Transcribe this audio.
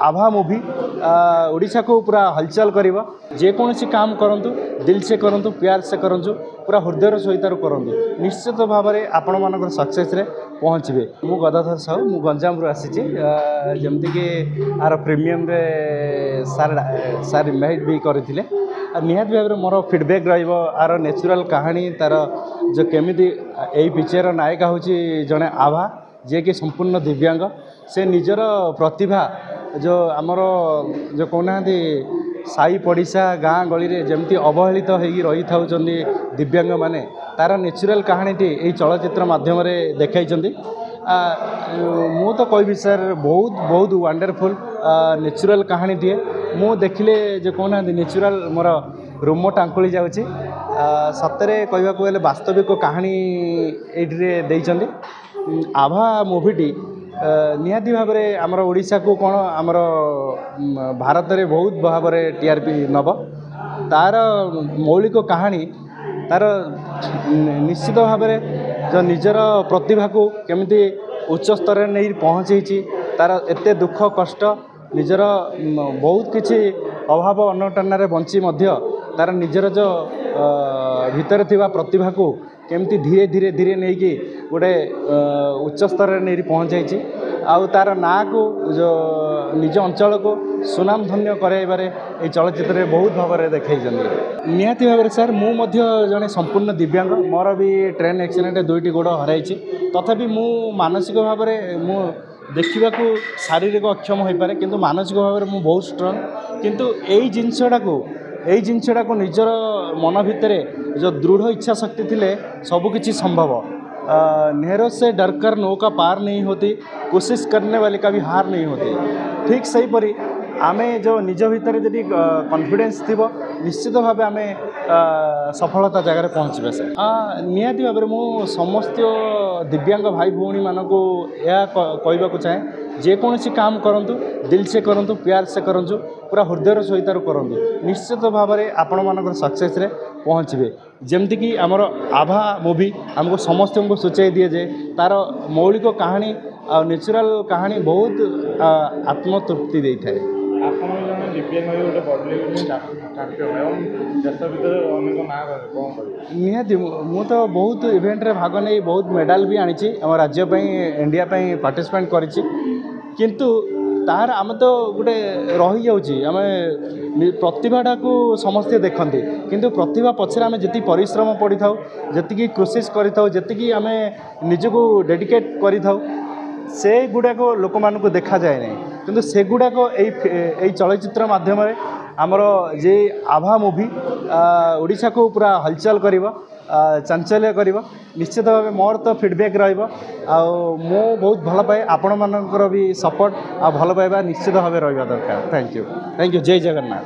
आभा movie Odisha को पूरा हलचल कर जेकोसी काम करूँ दिल से करूँ प्यार से करूँ पूरा हृदय सहित करूँ निश्चित भाव में आपण मान सक्सेस पहुँचे। मु गदाधर साहू मु गंजाम आसी जमीक आर प्रीमियम रे सार इनवाइट भी करते निहाती भाव में मोर फीडबैक रहा नेचुरल कहानी तार जो केमी यही पिक्चर नायिका हूँ जड़े आभा जे कि संपूर्ण दिव्यांग से निजर प्रतिभा जो आमर जो कहना साई पड़िशा गाँ गली रे जमती अवहेलित होगी रही था दिव्यांग माने तार नेचुरल कहानीटी यही चलचित्र माध्यम देखाई मु तो कहबी सर बहुत बहुत वंडरफुल नेचुरल कहानी टे मु देखिले जो कहना नेचुरल मोर रोम टांकुली जाऊँगी सतरे कहवाक गले वास्तविक कहानी ये आभा मूवीटी निहाती भाव में आमर ओडिशा को कौन आमर भारत में बहुत भाव में टीआरपी नब तार मौलिक कहानी तार निश्चित भाव में जो निजर प्रतिभा को केमिति उच्च स्तर नहीं पहुँचे तार एते दुख कष्ट निजर बहुत किसी अभाव अनटन बंची तार निजर जो भितर थिबा प्रतिभा को केमती धीरे धीरे धीरे नहीं कि गोटे उच्च स्तर नहीं पहुँचाई आउ तार ना को जो निज अंचल को सुनाम धन्य कराइबारे ये चलचित्र में बहुत भाव में देखा निहाती भाव में सर मु जड़े संपूर्ण दिव्यांग मोर भी ट्रेन एक्सीडेंट दुईटी गोड़ हर तथापि मु मानसिक भाव में मु देखा शारीरिक अक्षम हो पारे किंतु मानसिक भाव में बहुत स्ट्रंग किंतु यही जिनसटा को निजर मन भितर जो दृढ़ इच्छा शक्ति थिले सबकिछि संभव। नहरों से डरकर नौका पार नहीं होती, कोशिश करने वाले का भी हार नहीं होती। ठीक सही परी आमे जो निज भितर जदि कॉन्फिडेंस थी निश्चित भाव आमे सफलता जगह पहुँचे सर निहाती भाव में मु समस्त दिव्यांग भाई भौणी मान को यह कहवाक चाहे जेकोसी काम करूँ दिल से करूँ प्यार से करूँ पूरा हृदय सहित करूँ निश्चित भाव में आपण मान सक्सेस पहुँचे। जमतीक आमर आभा मूवी आमको समस्त को सूचाई दिए जे तार मौलिक कहानी आ नेचुरल कहानी बहुत आत्मतृप्ति दे था। निहाती मु तो बहुत इवेंट रे भाग नहीं बहुत मेडल भी आनी आम राज्य इंडिया पार्टिसिपेट करिछि किंतु तार आम तो गोटे रही जाऊँगी आम प्रतिभाटा को समस्ते देखते किंतु प्रतिभा पछरे आम जी परिश्रम पड़ी था जी कोशिश करी आम निजको डेडिकेट करी से गुड़ाक लोक मान को देखा जाए नहीं किंतु से गुड़ाक यही चलचित्र माध्यम आमर जे आभा मूवी ओडिशा को पूरा हलचल कर चांचल्य कर निश्चित भाव मोर तो फीडबैक रु बहुत भल पाए आपण मानकर भी सपोर्ट आ भल पाइबा निश्चित भाव रहा दरकार। थैंक यू जय जगन्नाथ।